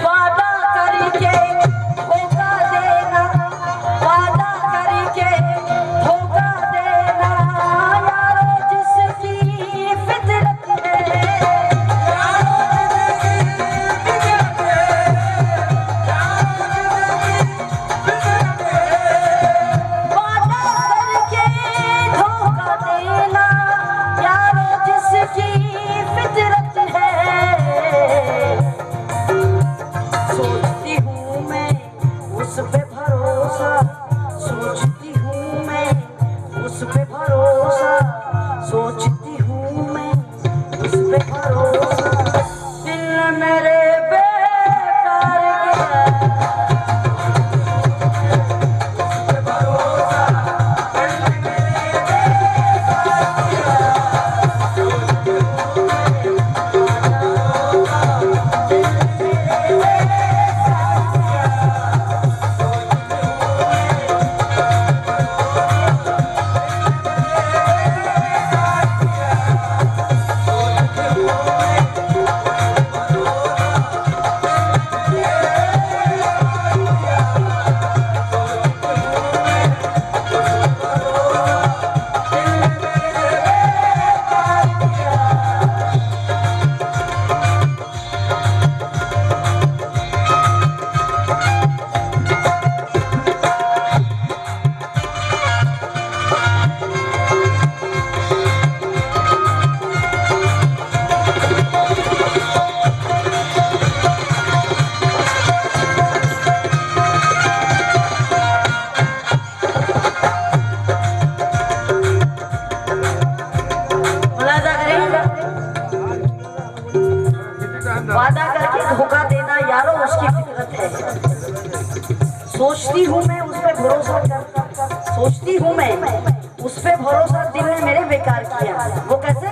वादा करके धोखा देना, वादा करके धोखा देना यारो जिसकी फितरत है। सोचती हूँ मैं उस पे भरोसा, सोचती हूँ मैं उस पे भरोसा, सोचती हूँ मैं उस पे भरोसा, दिल मेरे बेकार गया। वादा करके धोखा देना यारो उसकी फितरत है। सोचती हूँ मैं उस पे भरोसा कर, सोचती हूँ मैं उस पे भरोसा, दिल ने मेरे बेकार किया। वो कैसे?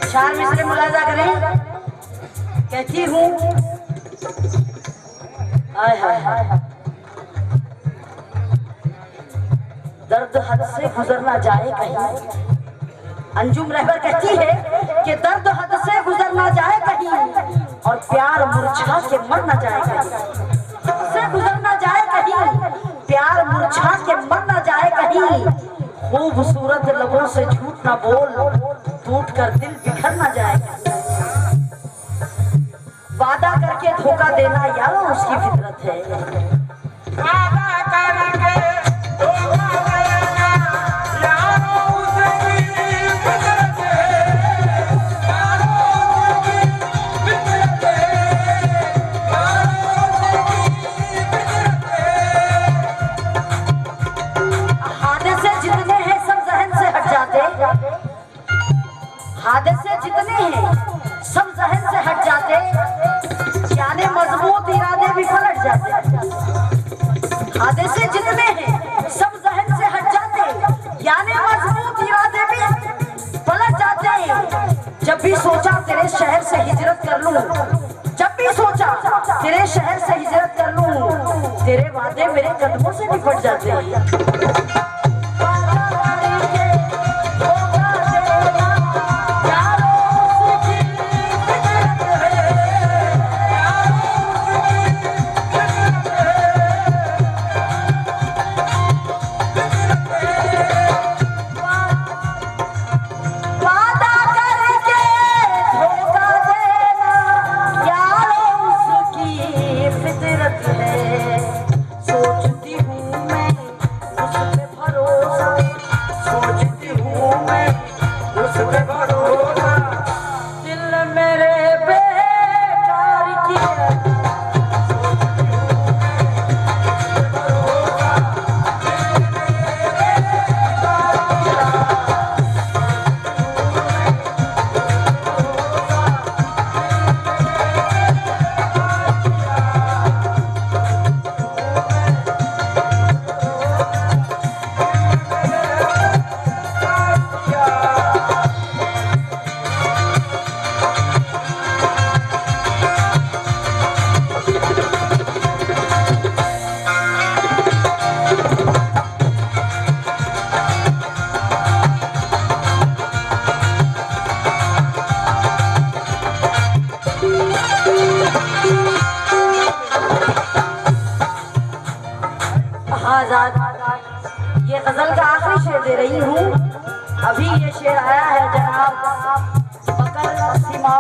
चार मिसरे मुलाजा करें। कहती हूँ हाय हाय हाय, दर्द हद से गुजर ना जाए कहीं। अंजुम रहबर कहती है कि दर्द हद से गुजर ना जाए कहीं, और प्यार मुरझा के मर ना जाए कहीं। से गुजर ना जाए कहीं, प्यार मुरझा के मर ना जाए कहीं। खूबसूरत लबों से झूठ ना बोल, टूट कर दिल बिखर ना जाए। वादा करके धोखा देना यारो उसकी फितरत है। वादा करके हादसे जितने हैं सब जहन से हट जाते, यानी मजबूत इरादे भी पलट जाते। हादसे जितने हैं सब जहन से हट जाते, यानी मजबूत इरादे भी पलट जाते। जब भी सोचा तेरे शहर से हिजरत कर लूं, जब भी सोचा तेरे शहर से हिजरत कर लूं, तेरे वादे मेरे कदमों से निपट जाते। सोचती हूँ मैं उस पे दे रही हूँ। अभी ये शेर आया है जनाब बकर सीमा।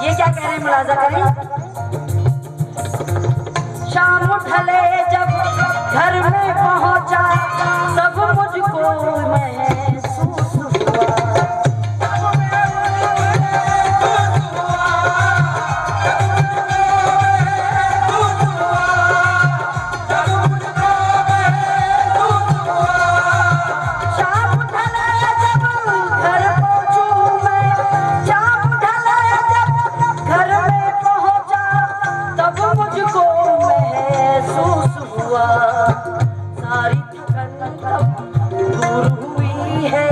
ये क्या कह रहे हैं, मुलाजा करें। शाम ढले जब घर में पहुंचा तब मुझको महसूस हुआ। सारी थकन तब दूर हुई है,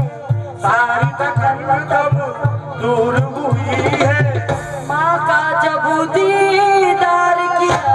सारी थकन तब दूर हुई है। माँ का जब दीदार किया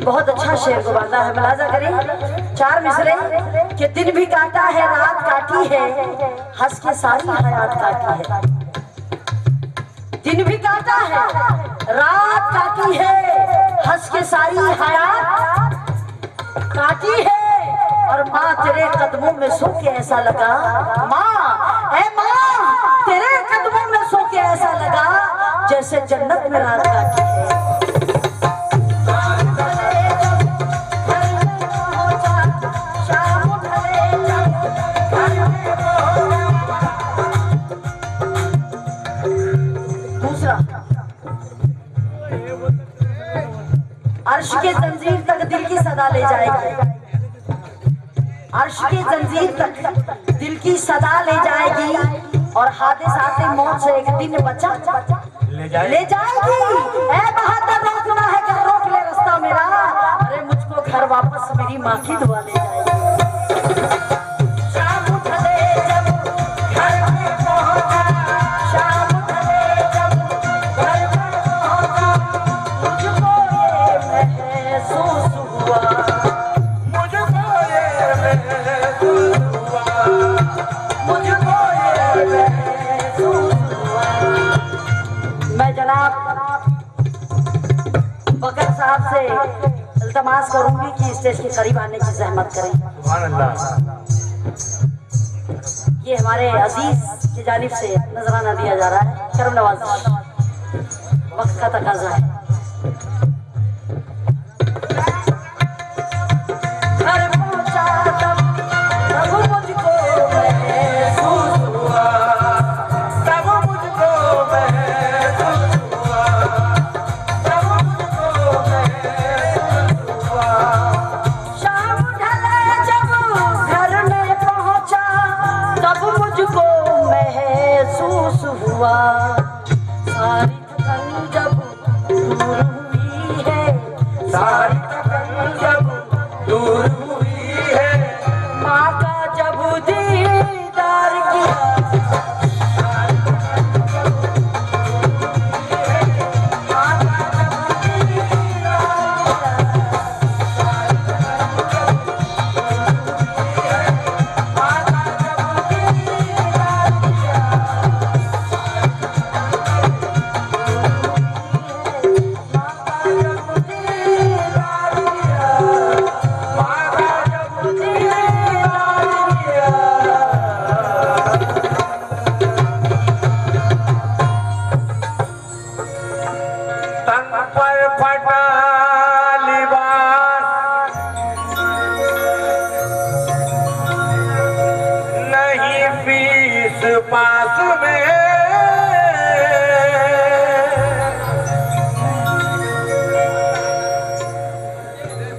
बहुत अच्छा शेर को बांधा है। मुलाजा करें चार मिसरे कि दिन भी काटा है रात काटी है, हंस के सारी हयात काटी है। दिन भी काटा है रात काटी है, हंस के सारी हयात काटी है। और माँ तेरे कदमों में सो के ऐसा लगा, माँ ऐ माँ तेरे कदमों में सो के ऐसा लगा जैसे जन्नत में रात काटी है। अर्श के जंजीर तक दिल की सदा ले जाएगी, अर्श के जंजीर तक दिल की सदा ले जाएगी। और हादिसाते मौत से एक दिन बचा ले जाएगी। ऐ बहादुर रोकना है क्या रोक ले रास्ता मेरा, अरे मुझको घर वापस मेरी माँ की दुआ ले जाएगी। मैं जनाब बकर साहब से इल्तमास करूंगी कि स्टेज के करीब आने की जहमत करें। ये हमारे अजीज की जानिब से नजराना दिया जा रहा है, करम नवाज़ी वक्त का तकाजा है। सारी थकन जब दूर हुई है, सारी थकन जब दूर हुई है। माँ का जब दीदार किया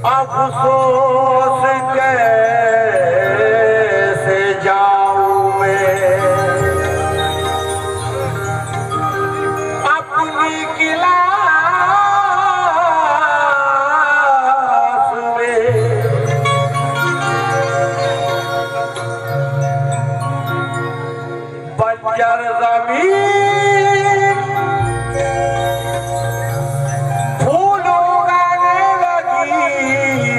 अफसोस कैसे जाऊं मैं अपनी क्लास में। बंजर जमीन फूल उगाने लगी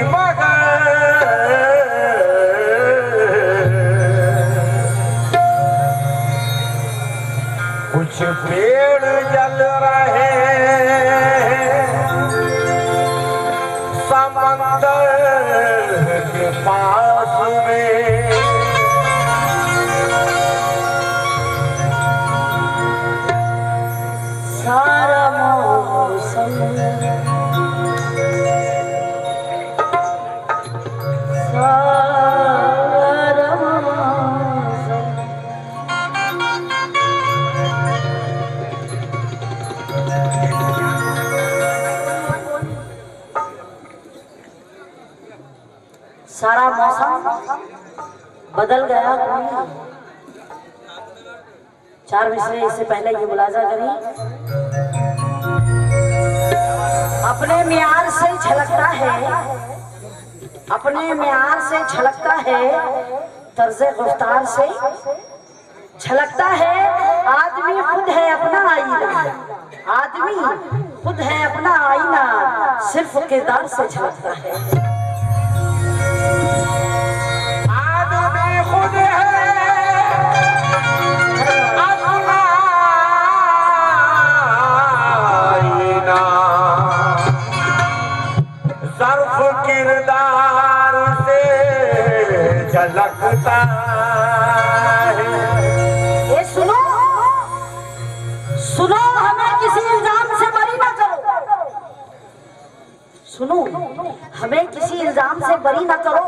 मगर कुछ पेड़ जल रहे समंदर के पास में। सारा मौसम सारा मौसम सारा मौसम बदल गया। चार मिसरे इससे पहले ये मुलाजा करें। अपने मियार से झलकता है, अपने मियार से झलकता है, तर्ज़े गुफ्तार से झलकता है। आदमी खुद है अपना आईना, आदमी खुद है अपना आईना, सिर्फ किरदार से झलकता है। आदमी खुद है अपना आईना, सर्फ किरदार से झलकता है। ये सुनो सुनो, हमें किसी इल्जाम से बरी ना करो। सुनो, हमें किसी इल्जाम से बरी ना करो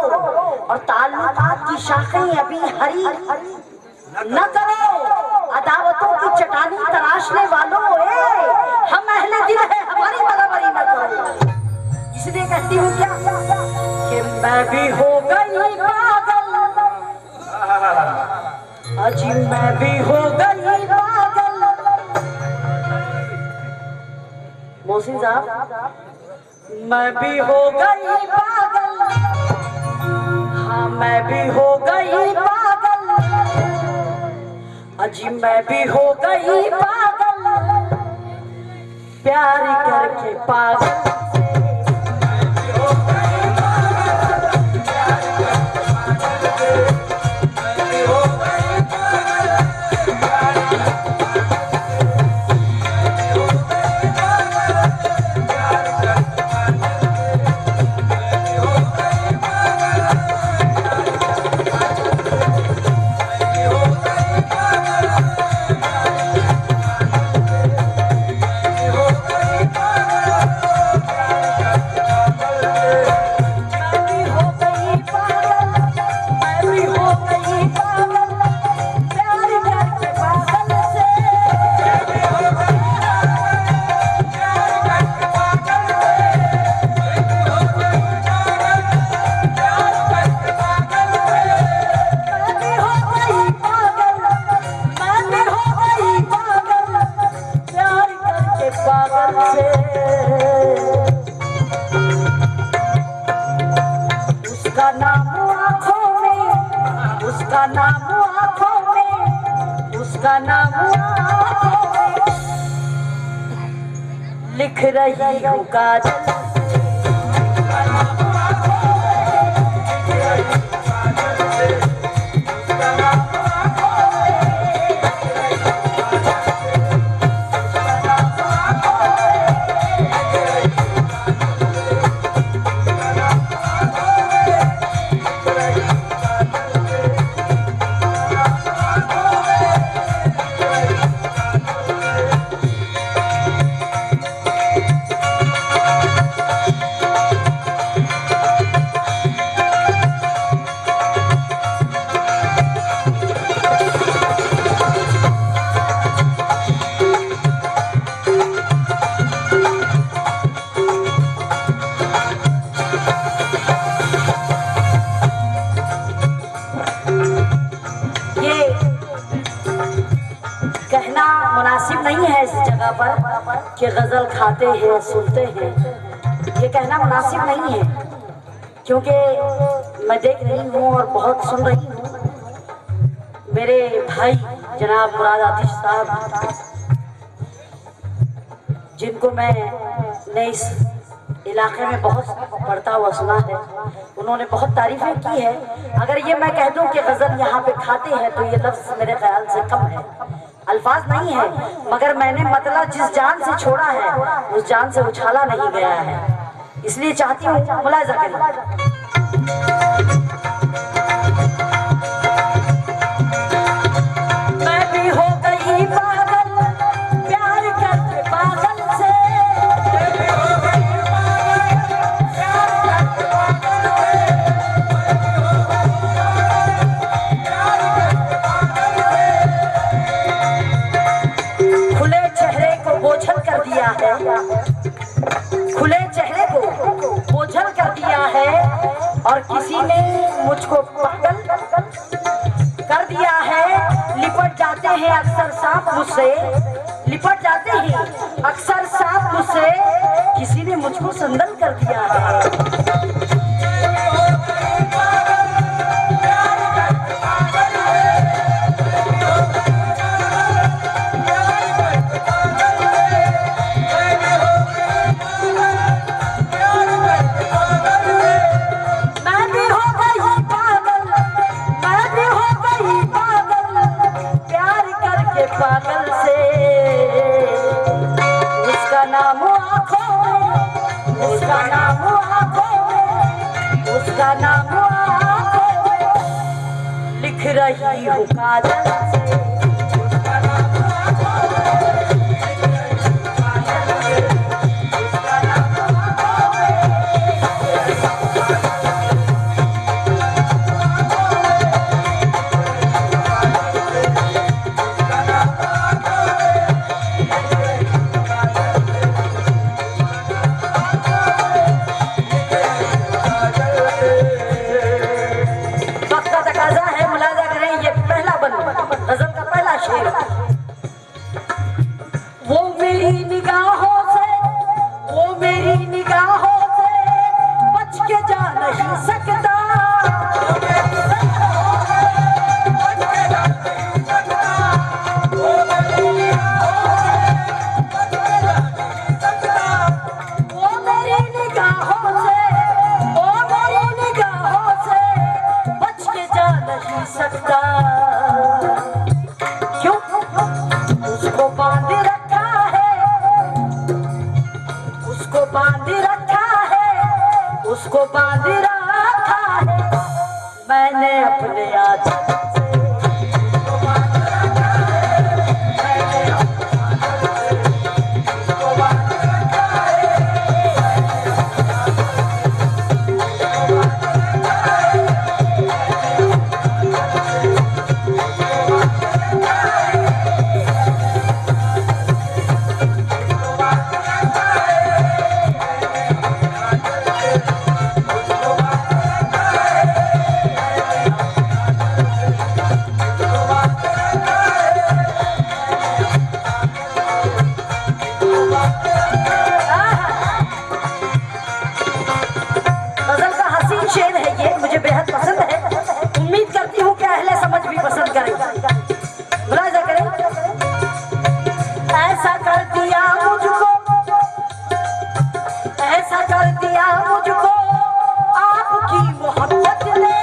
और ताल्लुकात की शाखें अभी हरी न करो। अदावतों की चटानी तराशने वालों, हम अहले दिल है, हमारी बराबरी न करो। इसलिए कहती हूँ क्या कि मैं भी हो गई पागल, अजी मैं भी हो गई पागल। मोहसिन साहब, मैं भी हो गई पागल, हाँ मैं भी हो गई पागल, अजी मैं भी हो गई पागल, प्यार करके पागल। उसका नाम आँखों में, उसका नाम आँखों में, उसका नाम आँखों में लिख रही हूँ काजल। जगह पर कि गजल खाते हैं सुनते हैं, ये कहना मुनासिब नहीं है, क्योंकि मैं देख रही हूँ और बहुत सुन रही हूँ। मेरे भाई जनाब मुराद आतिश साहब, जिनको मैंने इस इलाके में बहुत पढ़ता हुआ सुना है, उन्होंने बहुत तारीफें की है। अगर ये मैं कह दूं कि गजल यहाँ पे खाते हैं तो ये लफ्ज मेरे ख्याल से कम है, अल्फाज नहीं है, मगर मैंने मतलब जिस जान से छोड़ा है उस जान से उछाला नहीं गया है, इसलिए चाहती हूँ मुलाहिजा करें। खुले चेहरे को बोझल कर दिया है और किसी ने मुझको पागल कर दिया है। लिपट जाते हैं अक्सर सांप मुझसे, लिपट जाते हैं अक्सर सांप मुझसे, किसी ने मुझको संदल कर दिया है। पागल से उसका नाम आँखों में, उसका नाम आँखों में, उसका नाम आँखों में लिख रही हूँ काजल से। वो मेरी निगाहों से, वो मेरी निगाहों से बच के जा नहीं सकता, वो मेरी निगाहों से, वो मेरी निगाहों से बच के जा नहीं सकता। उसको बांध रखा है, उसको बांध रखा है, उसको बांध रखा है मैंने अपने आदत से। शेर है ये, मुझे बेहद पसंद है, उम्मीद करती हूँ कि अहले समझ भी पसंद करेंगे। मुलाहिजा करें। ऐसा कर दिया मुझको, ऐसा कर दिया मुझको आपकी मोहब्बत ने,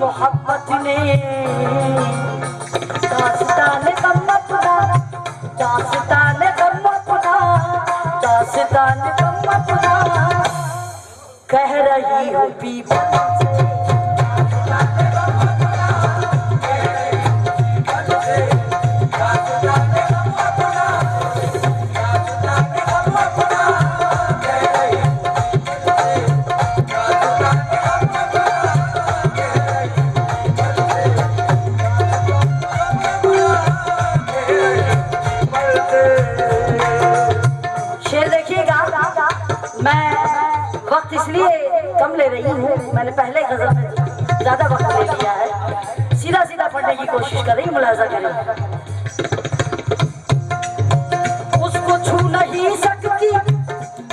मोहब्बत ने दास्तान गम अपना, दास्तान गम अपना, दास्तान गम अपना कह रही हूँ पीपल से। वक्त इसलिए कम ले रही हूँ, मैंने पहले गजल में ज्यादा वक्त ले लिया है। सीधा सीधा पढ़ने की कोशिश कर रही, मुलाजा करें। उसको छू नहीं सकती,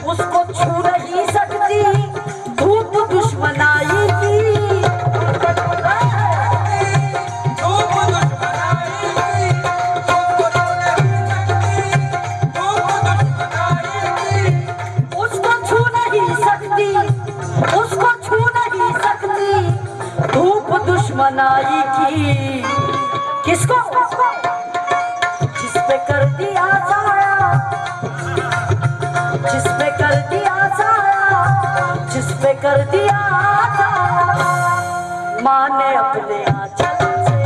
उसको छू नहीं सकती धूप दुश्मनाई की। उसको छू नहीं सकती, उसको छू नहीं सकती धूप दुश्मनाई की। किसको? जिस पे कर दिया साया, जिस पे कर दिया साया, जिस पे कर दिया साया माँ ने अपने आंचल से।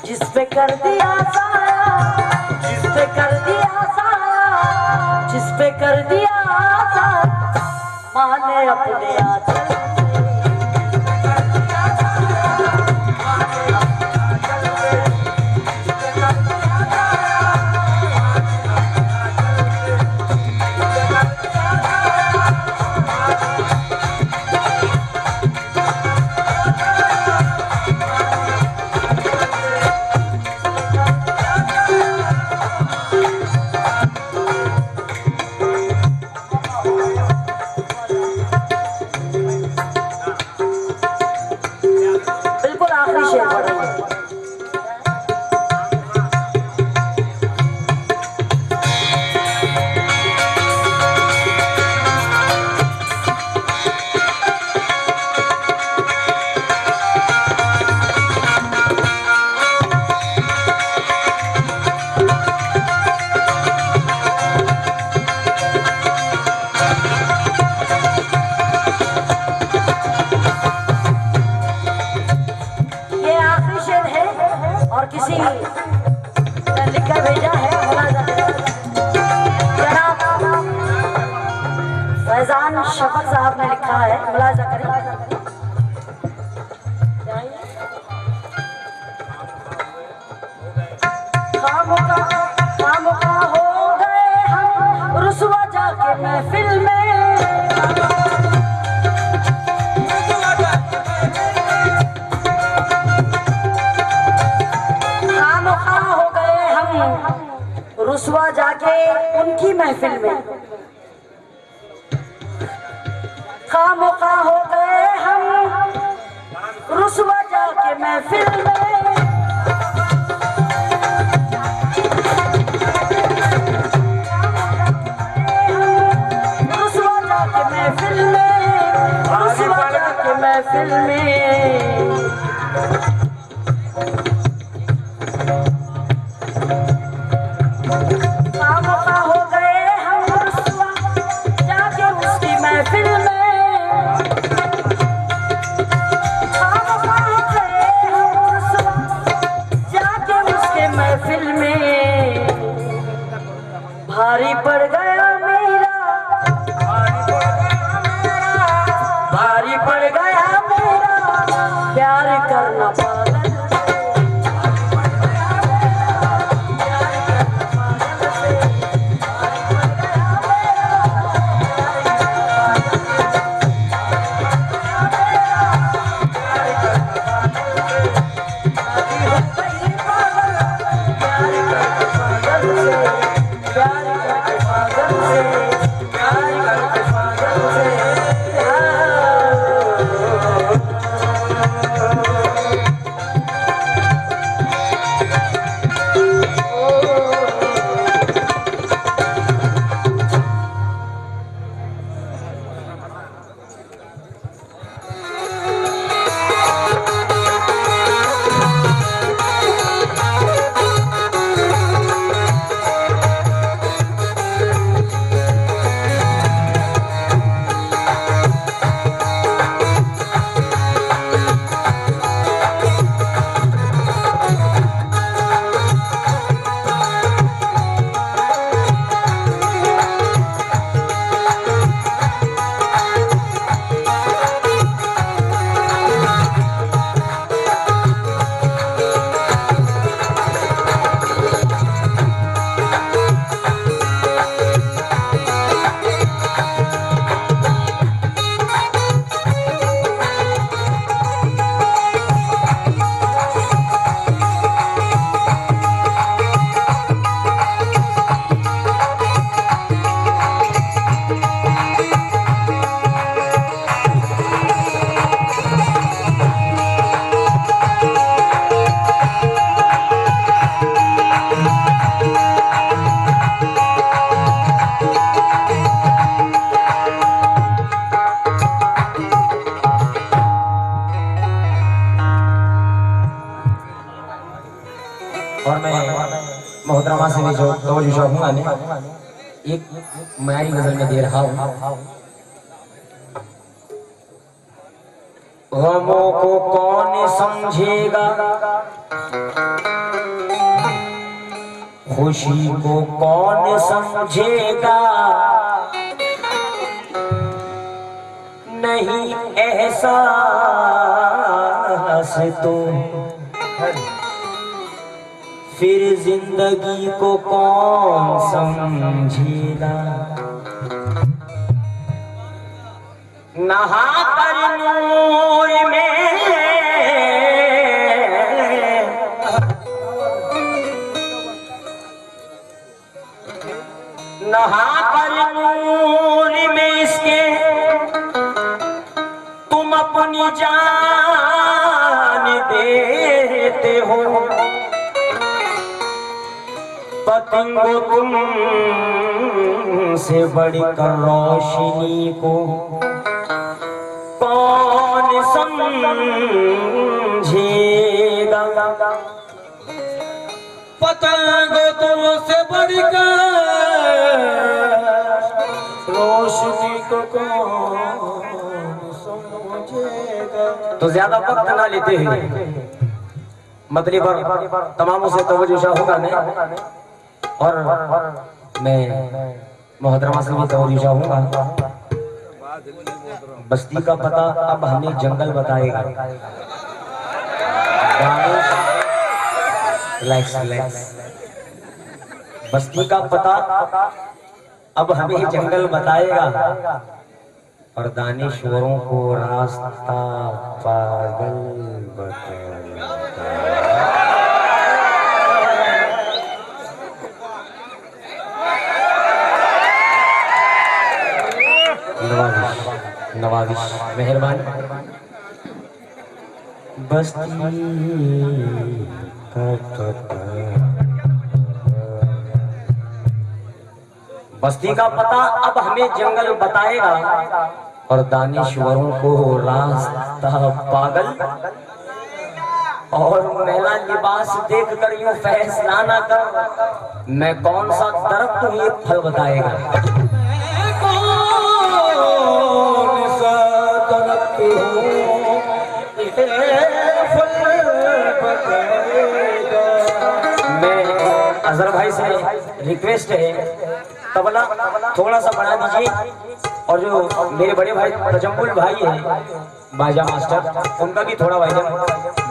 जिस पे कर दिया साया, जिस पे कर दिया साया, जिस पे कर दिया साया माँ ने अपने आंचल से। और किसी ने लिखकर भेजा है, जनाब फैजान शफक साहब ने लिखा है, मुलाजा करें। खामोखा हो गए हम रुसवा जाके महफिल में। रुसवा जाके उनकी महफिल में, खामोखा हो गए हम रुसवा जाके महफिल में। रुसवा जाके महफिल में, रुसवा जाके महफिल में। खामोखा हो गए हम रुसवा जाके उसकी महफिल में। खामोखा हो गए हम रुसवा जाके उसके महफिल में। भारी पड़ गया मेरा, भारी पड़ गया मेरा प्यार करना पागल। और मैं मोहतरमा से भी जो तवज्जो चाहूंगा ने एक मारी गजल में दे रहा हूँ। गमों को कौन समझेगा, खुशी को कौन समझेगा, नहीं एहसास तो फिर जिंदगी को कौन समझेगा। नहा कर नूर में नहा कर नूर में इसके तुम अपनी जान देते हो। पतंगों तुम से बढ़कर रोशनी को कौन समझेगा। पतंगों तुमसे बढ़कर रोशनी को कौन समझेगा। तो ज्यादा वक्त ना लेते हैं, मतली पर तमामों से तवज्जो चाहूंगा मैं, और मैं मोहतरमा से भी तवज्जो चाहूंगा। बस्ती का पता अब हमें जंगल बताएगा। Relax relax. बस्ती का पता अब हमें जंगल बताएगा, और दानिश्वरों को रास्ता पागल बताएगा। नवाजिश मेहरबानी। बस्ती का पता, बस्ती का पता अब हमें जंगल बताएगा, और दानिश्वरों को रास्ता पागल। और मेरा लिबास देख कर यूं फैसला ना कर, मैं कौन सा दरख्त हूँ ये फल बताएगा। मैं अजहर भाई से रिक्वेस्ट है, तबला थोड़ा सा बढ़ा दीजिए, और जो मेरे बड़े भाई तजम्मुल भाई हैं बाजा मास्टर, उनका भी थोड़ा वजन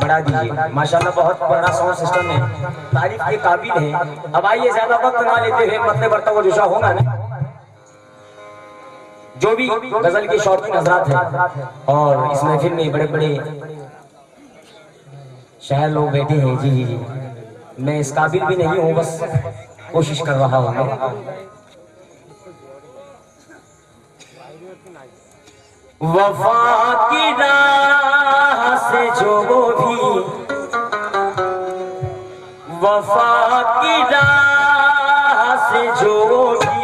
बढ़ा दीजिए। माशाल्लाह बहुत बड़ा साउंड सिस्टम है, तारीफ के काबिल है। अब आइए ज्यादा वक्त ना लेते हुए मतलब बढ़ता हुआ जुशा होगा ना। जो भी गजल के शौकीन हजरात हैं और इस महफिल में बड़े बड़े शायर लोग बैठे हैं, जी जी जी, मैं इस काबिल भी नहीं हूँ, बस कोशिश कर रहा हूँ। वफा की राह से जो भी, वफा की राह से जो भी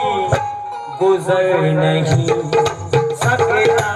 गुजर नहीं सकता।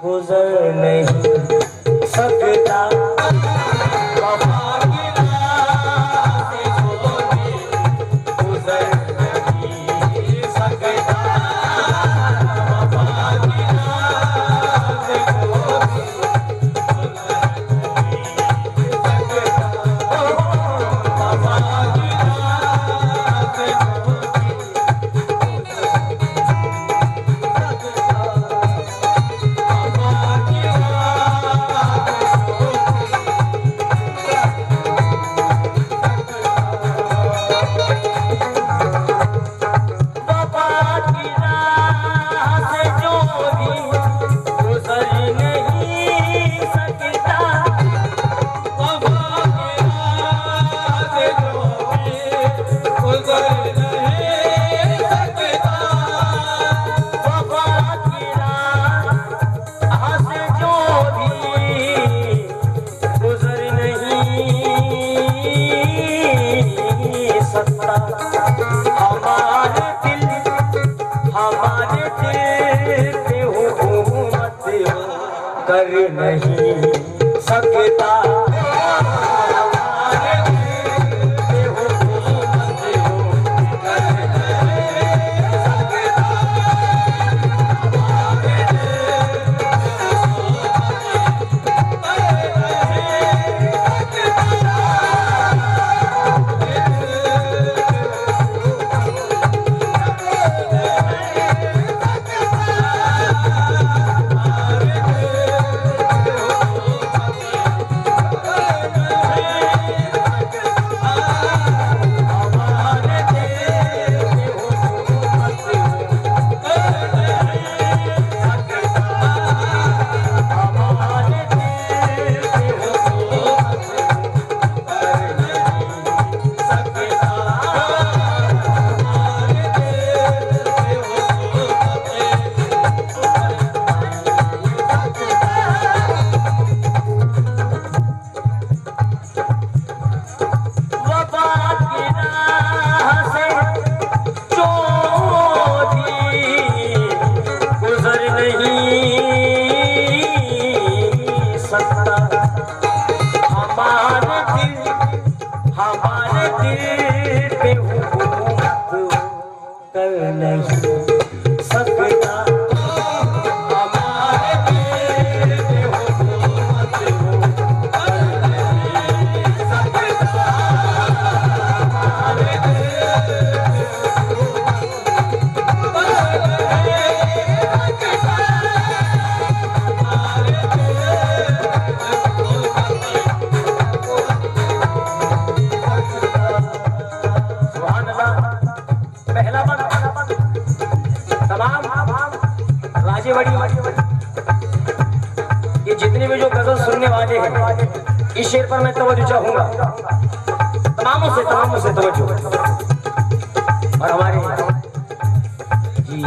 गुजर नहीं सकता। गुजर नहीं सकता। वफा की राह से जो भी गुजर नहीं सकता। हमारे दिल पे हुकूमत कर नहीं सकता। हमारे दिल पे हुकूमत कर नहीं सकता। हमारे दिल पे हुकूमत कर नहीं सकता। हमारे दिल पहला बन तमाम राजेवाड़ी ये जितने भी जो गजल सुनने वाले हैं इस शेर पर मैं तवज्जो चाहूंगा। तमामों से तवज्जो। और हमारे जी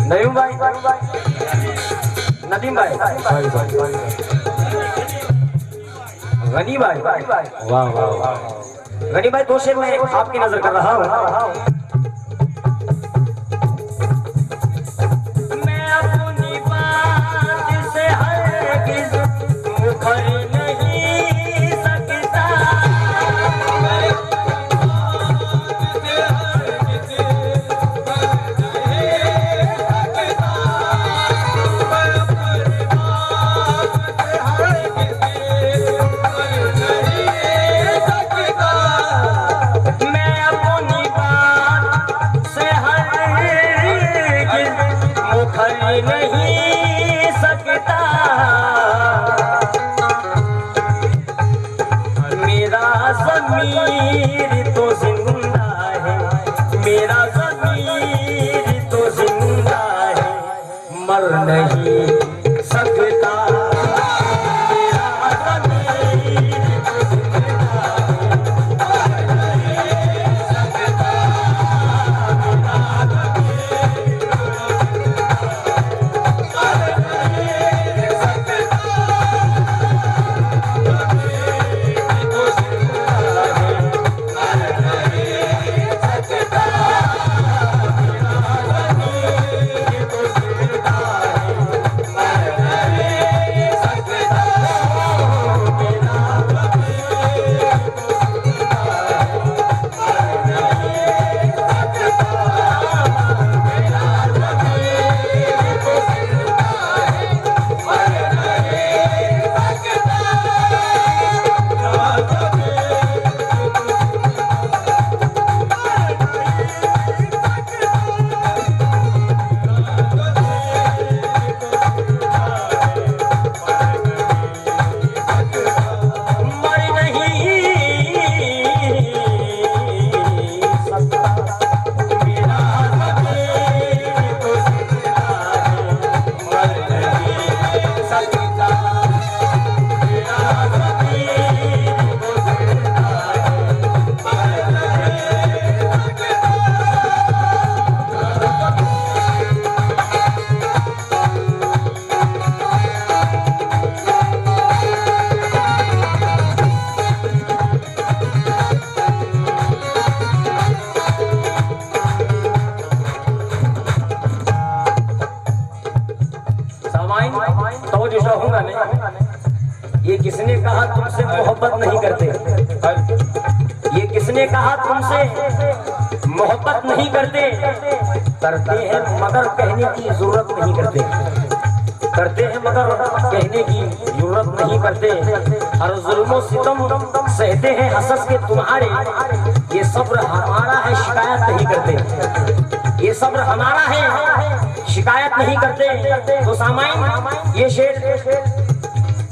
नईम भाई, नदीम भाई, गनी भाई, वाह वाह वाह। गनी भाई दो शेर में आपकी नजर कर रहा हूँ। मैं अपनी बात से हरगिज़ मुकर नहीं सकता। मैं नहीं सकता। मेरा ज़मीर तो जिंदा है, मेरा ज़मीर तो जिंदा है, मर नहीं सकता। नहीं करते। ये किसने कहा तुमसे मोहब्बत नहीं करते? करते हैं मगर कहने की जरूरत नहीं करते, करते हैं मगर कहने की जरूरत नहीं करते। हर जुल्म सितम सहते हैं हंस के तुम्हारे, ये सब्र हमारा है शिकायत नहीं करते, ये सब्र हमारा है शिकायत नहीं करते। तो सामाइन ये शेर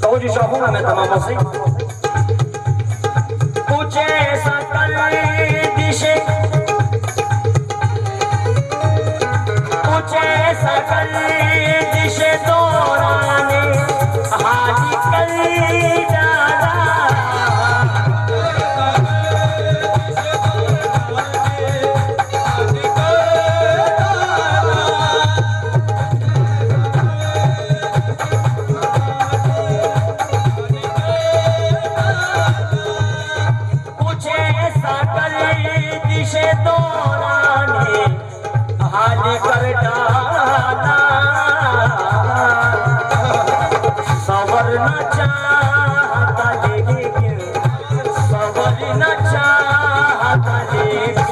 तो जो चाहूंगा मैं तमामों से, कुछ ऐसा कर दिशे, कुछ ऐसा कर दिशे दौराने हाजी कर डाला। कुछ ऐसा कर दिशे दौराने हाजी कर डाला। सवरना चाहता लेकिन सवरना चाहता लेकिन